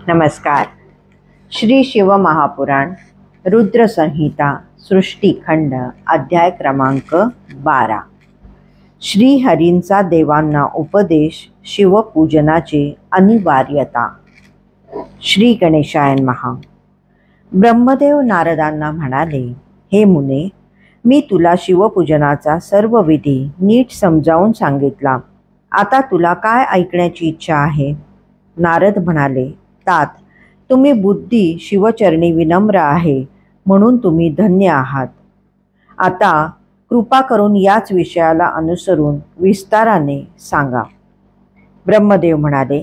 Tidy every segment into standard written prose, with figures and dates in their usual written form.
नमस्कार. श्री शिव महापुराण रुद्र संहिता सृष्टीखंड अध्याय क्रमांक 12. श्रीहरींचा देवांना उपदेश, शिवपूजनाची अनिवार्यता. श्री गणेशाय नमः. ब्रह्मदेव नारदांना म्हणाले, हे मुने, मी तुला शिवपूजनाचा सर्व विधी नीट समजावून सांगितला. आता तुला काय ऐकण्याची इच्छा आहे? नारद म्हणाले, तात, तुम्ही बुद्धी शिवचरणी विनम्र आहे म्हणून तुम्ही धन्य आहात. आता कृपा करून याच विषयाला अनुसरून विस्ताराने सांगा. ब्रह्मदेव म्हणाले,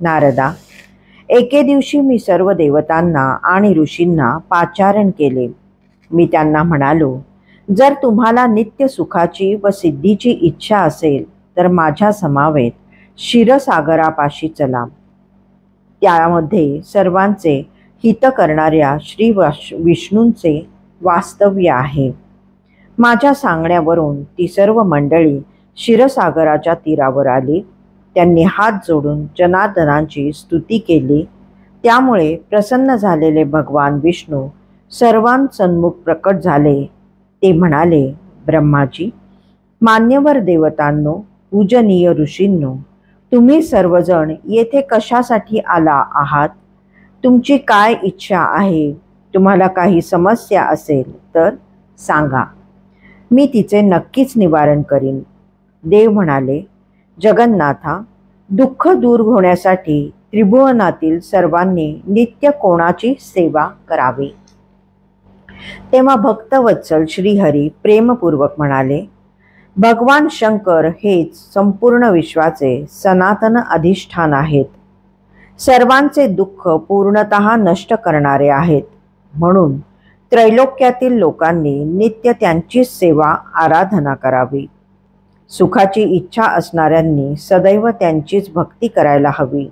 नारदा, एके दिवशी मी सर्व देवतांना आणि ऋषींना पाचारण केले. मी त्यांना म्हणालो, जर तुम्हाला नित्य सुखाची व सिद्धीची इच्छा असेल तर माझ्या समवेत क्षीरसागरापाशी चला. त्यामध्ये सर्वांचे हित करणाऱ्या श्री विष्णूंचे वास्तव्य आहे. माझ्या सांगण्यावरून ती सर्व मंडळी क्षीरसागराच्या तीरावर आली. त्यांनी हात जोडून जनार्दनांची स्तुती केली. त्यामुळे प्रसन्न झालेले भगवान विष्णू सर्वांसन्मुख प्रकट झाले. ते म्हणाले, ब्रह्माजी, मान्यवर देवतांनो, पूजनीय ऋषींनो, तुम्ही सर्वजण येथे कशासाठी आला आहात? तुमची काय इच्छा आहे? तुम्हाला काही समस्या असेल तर सांगा, मी तिचे नक्कीच निवारण करीन. देव म्हणाले, जगन्नाथा, दुःख दूर होण्यासाठी त्रिभुवनातील सर्वांनी नित्य कोणाची सेवा करावी? तेव्हा भक्तवत्सल श्रीहरी प्रेमपूर्वक म्हणाले, भगवान शंकर हेच संपूर्ण विश्वाचे सनातन अधिष्ठान आहेत. सर्वांचे दुःख पूर्णतः नष्ट करणारे आहेत. म्हणून त्रैलोक्यातील लोकांनी नित्य त्यांचीच सेवा आराधना करावी. सुखाची इच्छा असणाऱ्यांनी सदैव त्यांचीच भक्ती करायला हवी.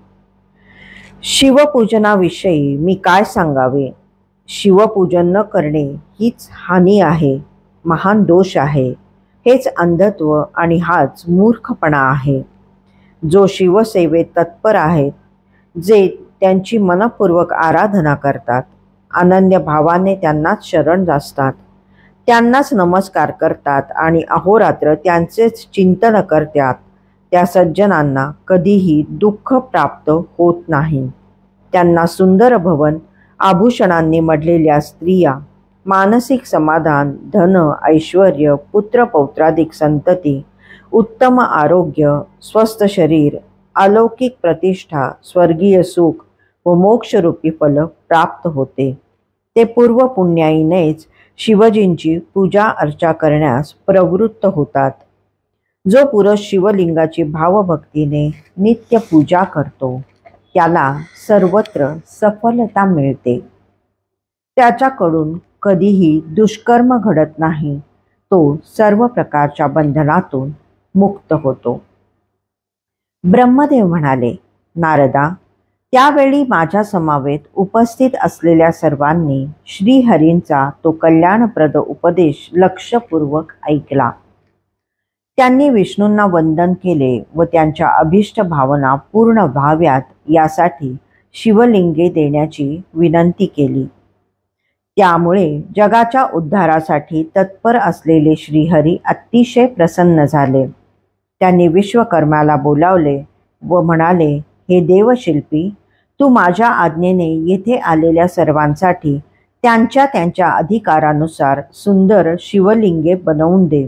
शिवपूजनाविषयी मी काय सांगावे? शिवपूजन न करणे हीच हानी आहे, महान दोष आहे. हेच अंधत्व आणि हाच मूर्खपणा आहे. जो शिवसेवेत तत्पर आहेत, जे त्यांची मनपूर्वक आराधना करतात, अनन्य भावाने त्यांनाच शरण जातात, त्यांनाच नमस्कार करतात आणि अहोरात्र त्यांचेच चिंतन करतात, त्या सज्जनांना कधीही दुःख प्राप्त होत नाही. त्यांना सुंदर भवन, आभूषणांनी मढलेल्या स्त्रिया, मानसिक समाधान, धन, ऐश्वर्य, पुत्र पौत्रादिक संतती, उत्तम आरोग्य, स्वस्थ शरीर, अलौकिक प्रतिष्ठा, स्वर्गीय सुख व मोक्षरूपी फल प्राप्त होते. ते पूर्व पुण्याईनेच शिवजींची पूजा अर्चा करण्यास प्रवृत्त होतात. जो पुरुष शिवलिंगाची भावभक्तीने नित्य पूजा करतो त्याला सर्वत्र सफलता मिळते. त्याच्याकडून कधीही दुष्कर्म घडत नाही. तो सर्व प्रकारच्या बंधनातून मुक्त होतो. ब्रह्मदेव म्हणाले, नारदा, त्यावेळी माझ्या समवेत उपस्थित असलेल्या सर्वांनी श्रीहरींचा तो कल्याणप्रद उपदेश लक्षपूर्वक ऐकला. त्यांनी विष्णूंना वंदन केले व त्यांच्या अभिष्ट भावना पूर्ण व्हाव्यात यासाठी शिवलिंगे देण्याची विनंती केली. त्यामुळे जगाच्या उद्धारासाठी तत्पर असलेले श्रीहरी अतिशय प्रसन्न झाले. त्यांनी विश्वकर्माला बोलावले व म्हणाले, हे देवशिल्पी, तू माझ्या आज्ञेने येथे आलेल्या सर्वांसाठी त्यांच्या त्यांच्या अधिकारानुसार सुंदर शिवलिंगे बनवून दे.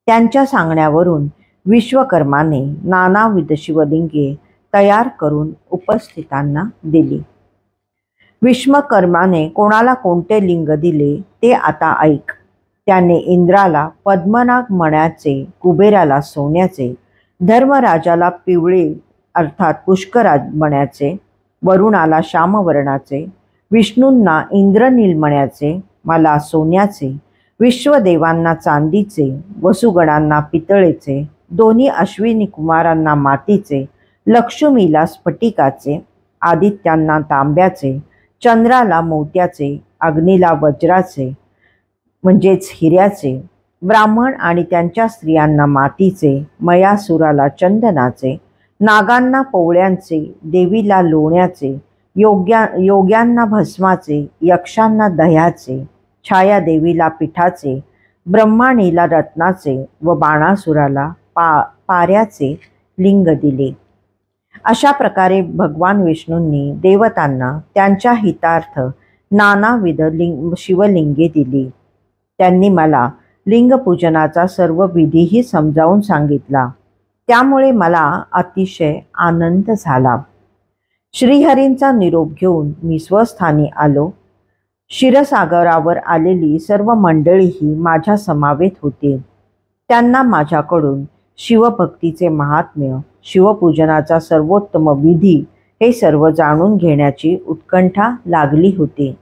त्यांच्या सांगण्यावरून विश्वकर्माने नानाविध शिवलिंगे तयार करून उपस्थितांना दिली. विश्वकर्माने कोणाला कोणते लिंग दिले ते आता ऐक. त्याने इंद्राला पद्मनाग मण्याचे, कुबेराला सोन्याचे, धर्मराजाला पिवळे अर्थात पुष्कराज मण्याचे, वरुणाला श्यामवर्णाचे, विष्णूंना इंद्रनील मण्याचे, मला सोन्याचे, विश्वदेवांना चांदीचे, वसुगणांना पितळेचे, दोन्ही अश्विनी कुमारांना मातीचे, लक्ष्मीला स्फटिकाचे, आदित्यांना तांब्याचे, चंद्राला मोत्याचे, अग्नीला वज्राचे म्हणजेच हिऱ्याचे, ब्राह्मण आणि त्यांच्या स्त्रियांना मातीचे, मयासुराला चंदनाचे, नागांना पवळ्यांचे, देवीला लोण्याचे, योग्यांना भस्माचे, यक्षांना दह्याचे, छायादेवीला पिठाचे, ब्रह्माणीला रत्नाचे व बाणासुराला पाऱ्याचे लिंग दिले. अशा प्रकारे भगवान विष्णूंनी देवतांना त्यांच्या हितार्थ नानाविध शिवलिंगे दिली. त्यांनी मला लिंगपूजनाचा सर्व विधीही समजावून सांगितला. त्यामुळे मला अतिशय आनंद झाला. श्रीहरींचा निरोप घेऊन मी स्वस्थानी आलो. क्षीरसागरावर आलेली सर्व मंडळीही माझ्या समवेत होती. त्यांना माझ्याकडून शिवभक्तीचे महात्म्य, शिवपूजनाचा सर्वोत्तम विधी हे सर्व जाणून घेण्याची उत्कंठा लागली होती.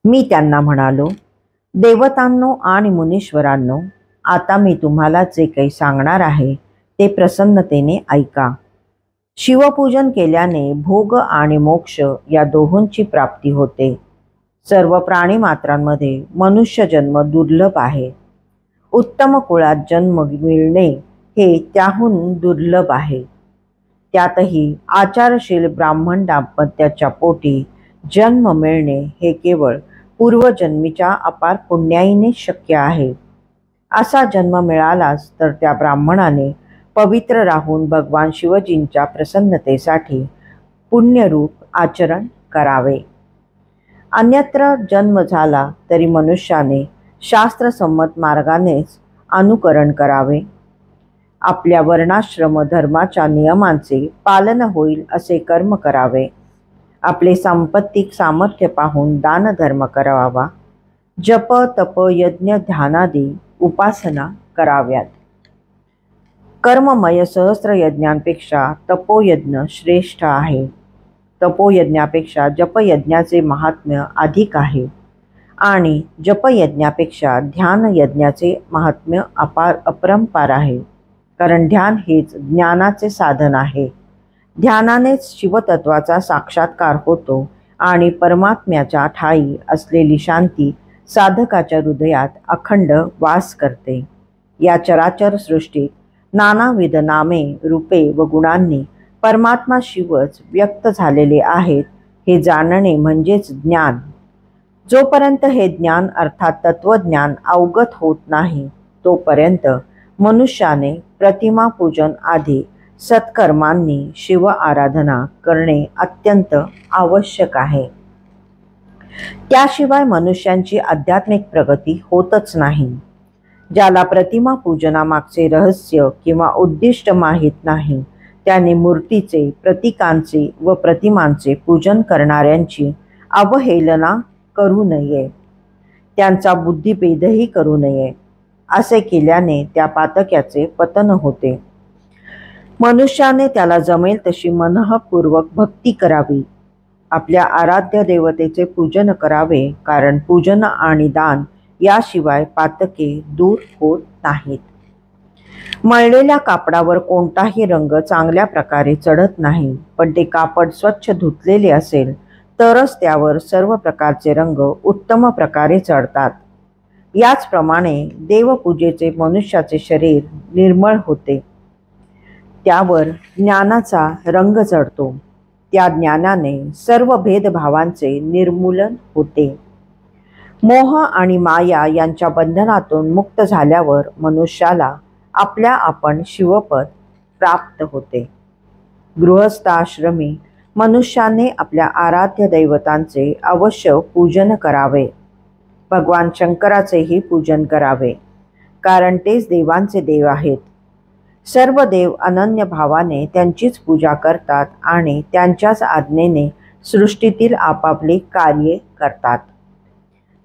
मी त्यांना म्हणालो, देवतांनो आणि मुनीश्वरांनो, आता मी तुम्हाला जे काही सांगणार आहे ते प्रसन्नतेने ऐका. शिवपूजन केल्याने भोग आणि मोक्ष या दोहोंची प्राप्ती होते. सर्व प्राणीमात्रांमध्ये मनुष्य जन्म दुर्लभ आहे. उत्तम कुळात जन्म मिळणे हे त्याहून दुर्लभ आहे. त्यातही आचारशील ब्राह्मण दाम्पत्याच्या पोटी जन्म मिळणे हे केवळ पूर्वजन्मीच्या अपार पुण्याईने शक्य आहे. असा जन्म मिळालाच तर त्या ब्राह्मणाने पवित्र राहून भगवान शिवजींच्या प्रसन्नतेसाठी पुण्यरूप आचरण करावे. अन्यत्र जन्म झाला तरी मनुष्याने शास्त्रसंमत मार्गानेच अनुकरण करावे. आपल्या वर्णाश्रम धर्माच्या नियमांचे पालन होईल असे कर्म करावे. आपले सांपत्तिक सामर्थ्य पाहून दानधर्म करावा. जप तप यज्ञ ध्यानादी उपासना कराव्यात. कर्ममय सहस्त्र यज्ञांपेक्षा तपोयज्ञ श्रेष्ठ आहे. तपोयज्ञापेक्षा जपयज्ञाचे महात्म्य अधिक आहे आणि जपयज्ञापेक्षा ध्यानयज्ञाचे महात्म्य अपरंपार आहे. कारण ध्यान हेच ज्ञानाचे साधन आहे. ध्यानानेच शिवतत्वाचा साक्षात्कार होतो आणि परमात्म्याच्या ठायी असलेली शांती साधकाच्या हृदयात अखंड वास करते. या चराचर सृष्टीत नानाविध नामे, रूपे व गुणांनी परमात्मा शिवच व्यक्त झालेले आहेत हे जाणणे म्हणजेच ज्ञान. जोपर्यंत हे ज्ञान अर्थात तत्वज्ञान अवगत होत नाही तोपर्यंत मनुष्याने प्रतिमा पूजन आदी सत्कर्मांनी शिव आराधना करणे अत्यंत आवश्यक आहे. त्याशिवाय मनुष्यांची आध्यात्मिक प्रगती होतच नाही. ज्याला प्रतिमा पूजनामागचे रहस्य किंवा उद्दिष्ट माहीत नाही त्याने मूर्तीचे, प्रतीकांचे व प्रतिमांचे पूजन करणाऱ्यांची अवहेलना करू नये. त्यांचा बुद्धिभेदही करू नये. असे केल्याने त्या पातक्याचे पतन होते. मनुष्याने त्याला जमेल तशी मनःपूर्वक भक्ती करावी. आपल्या आराध्य देवतेचे पूजन करावे. कारण पूजन आणि दान याशिवाय पातके दूर होत नाहीत. मळलेल्या कापडावर कोणताही रंग चांगल्या प्रकारे चढत नाही. पण ते कापड स्वच्छ धुतलेले असेल तरच त्यावर सर्व प्रकारचे रंग उत्तम प्रकारे चढतात. याचप्रमाणे देवपूजेचे मनुष्याचे शरीर निर्मळ होते. त्यावर ज्ञानाचा रंग चढतो. त्या ज्ञानाने सर्व भेदभावांचे निर्मूलन होते. मोह आणि माया यांच्या बंधनातून मुक्त झाल्यावर मनुष्याला आपल्या आपण शिवपद प्राप्त होते. गृहस्थाश्रमी मनुष्याने आपल्या आराध्य दैवतांचे अवश्य पूजन करावे. भगवान शंकराचेही पूजन करावे. कारण तेच देवांचे देव आहेत. सर्व देव अनन्य भावाने त्यांचीच पूजा करतात आणि त्यांच्याच आज्ञेने सृष्टीतील आपापली कार्ये करतात.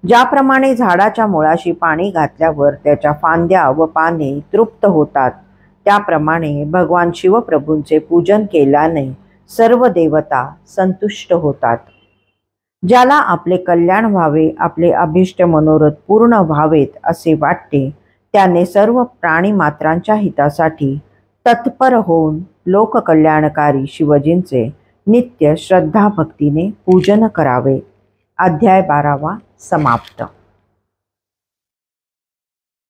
ज्याप्रमाणे झाडाच्या मुळाशी पाणी घातल्यावर त्याच्या फांद्या व पाने तृप्त होतात त्याप्रमाणे भगवान शिवप्रभूंचे पूजन केल्याने सर्व देवता संतुष्ट होतात. ज्याला आपले कल्याण व्हावे, आपले अभिष्ट मनोरथ पूर्ण व्हावेत असे वाटते त्याने सर्व प्राणीमात्रांच्या हितासाठी तत्पर होऊन लोककल्याणकारी शिवजींचे नित्य श्रद्धाभक्तीने पूजन करावे. अध्याय 12 समाप्त.